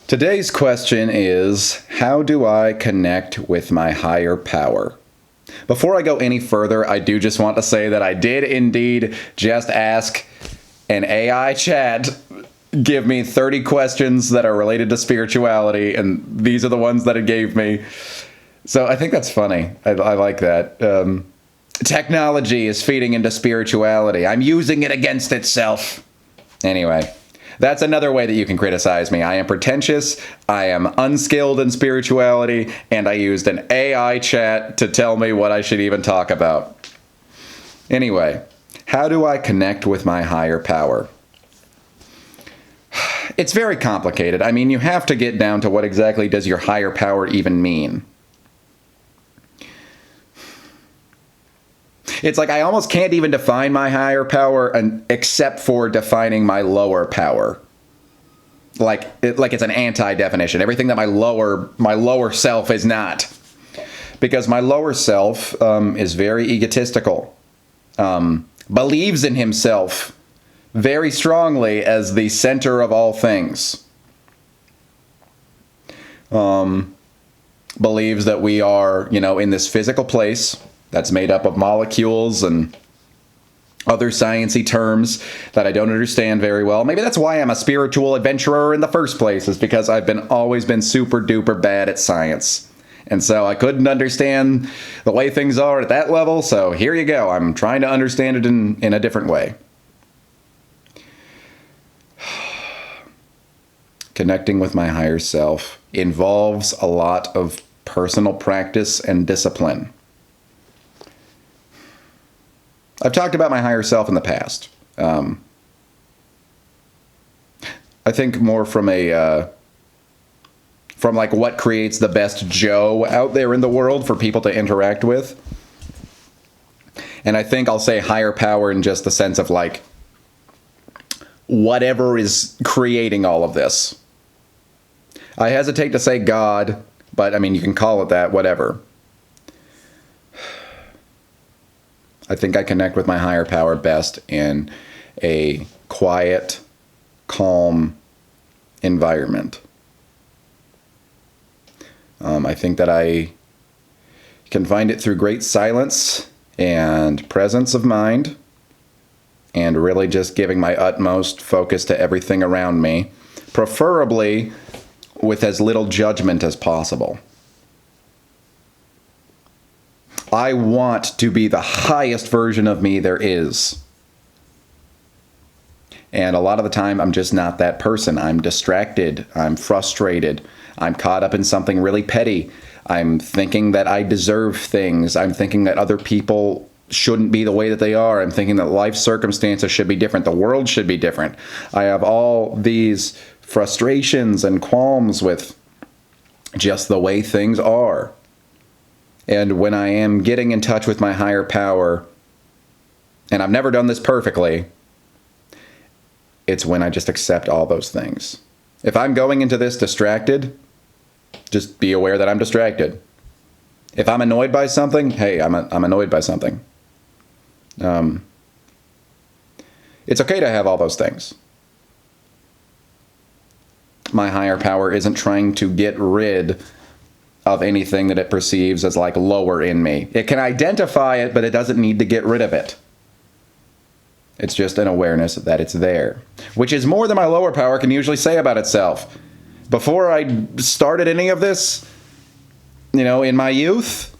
Today's question is, how do I connect with my higher power? Before I go any further, I do just want to say that I did indeed just ask an AI chat give me 30 questions that are related to spirituality, and these are the ones that it gave me. So I think that's funny. I like that. Technology is feeding into spirituality. I'm using it against itself. Anyway. That's another way that you can criticize me. I am pretentious, I am unskilled in spirituality, and I used an AI chat to tell me what I should even talk about. Anyway, how do I connect with my higher power? It's very complicated. I mean, you have to get down to what exactly does your higher power even mean. It's like I almost can't even define my higher power except for defining my lower power. Like it's an anti-definition. Everything that my lower self is not. Because my lower self is very egotistical. Believes in himself very strongly as the center of all things. Believes that we are, in this physical place that's made up of molecules and other sciencey terms that I don't understand very well. Maybe that's why I'm a spiritual adventurer in the first place, is because I've always been super duper bad at science. And so I couldn't understand the way things are at that level, so here you go. I'm trying to understand it in a different way. Connecting with my higher self involves a lot of personal practice and discipline. I've talked about my higher self in the past. I think more from what creates the best Joe out there in the world for people to interact with. And I think I'll say higher power in just the sense of whatever is creating all of this. I hesitate to say God, but I mean, you can call it that, whatever. I think I connect with my higher power best in a quiet, calm environment. I think that I can find it through great silence and presence of mind, and really just giving my utmost focus to everything around me, preferably with as little judgment as possible. I want to be the highest version of me there is. And a lot of the time, I'm just not that person. I'm distracted. I'm frustrated. I'm caught up in something really petty. I'm thinking that I deserve things. I'm thinking that other people shouldn't be the way that they are. I'm thinking that life circumstances should be different. The world should be different. I have all these frustrations and qualms with just the way things are. And when I am getting in touch with my higher power, and I've never done this perfectly, it's when I just accept all those things. If I'm going into this distracted, just be aware that I'm distracted. If I'm annoyed by something, hey, I'm annoyed by something. It's okay to have all those things. My higher power isn't trying to get rid of anything that it perceives as lower in me. It can identify it, but it doesn't need to get rid of it. It's just an awareness that it's there, which is more than my lower power can usually say about itself. Before I started any of this, in my youth,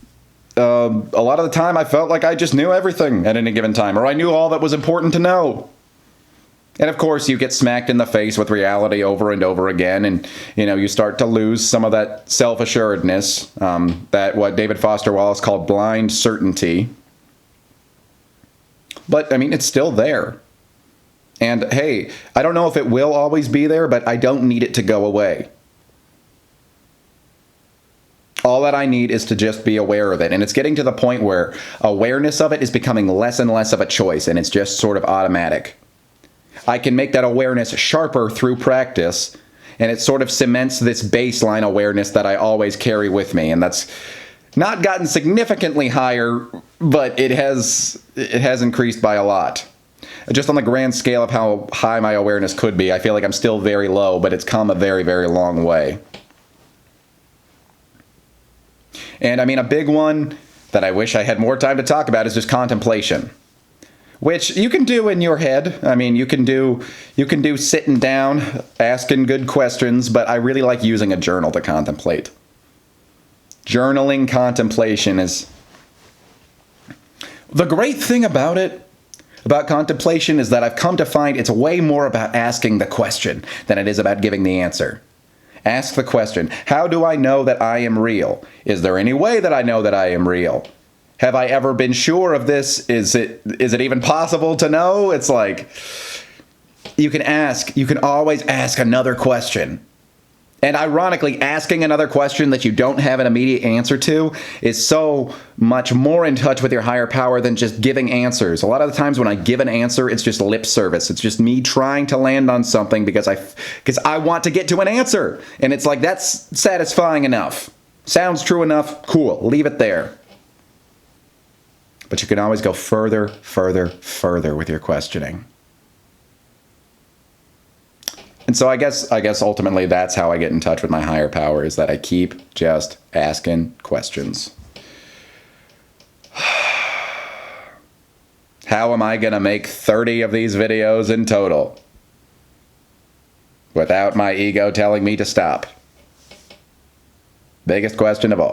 a lot of the time I felt like I just knew everything at any given time, or I knew all that was important to know. And of course, you get smacked in the face with reality over and over again, and you start to lose some of that self-assuredness, that what David Foster Wallace called blind certainty. But I mean, it's still there. And hey, I don't know if it will always be there, but I don't need it to go away. All that I need is to just be aware of it. And it's getting to the point where awareness of it is becoming less and less of a choice, and it's just sort of automatic. I can make that awareness sharper through practice, and it sort of cements this baseline awareness that I always carry with me. And that's not gotten significantly higher, but it has increased by a lot. just on the grand scale of how high my awareness could be, I feel like I'm still very low, but it's come a very, very long way. And I mean, a big one that I wish I had more time to talk about is just contemplation, which you can do in your head. I mean, you can do sitting down, asking good questions, but I really like using a journal to contemplate. Journaling contemplation is... The great thing about contemplation is that I've come to find it's way more about asking the question than it is about giving the answer. Ask the question, how do I know that I am real? Is there any way that I know that I am real? Have I ever been sure of this? Is it even possible to know? It's like, you can always ask another question. And ironically, asking another question that you don't have an immediate answer to is so much more in touch with your higher power than just giving answers. A lot of the times when I give an answer, it's just lip service. It's just me trying to land on something because I want to get to an answer. And it's like, that's satisfying enough. Sounds true enough. Cool. Leave it there. But you can always go further, further, further with your questioning. And so I guess ultimately that's how I get in touch with my higher power, is that I keep just asking questions. How am I going to make 30 of these videos in total without my ego telling me to stop? Biggest question of all.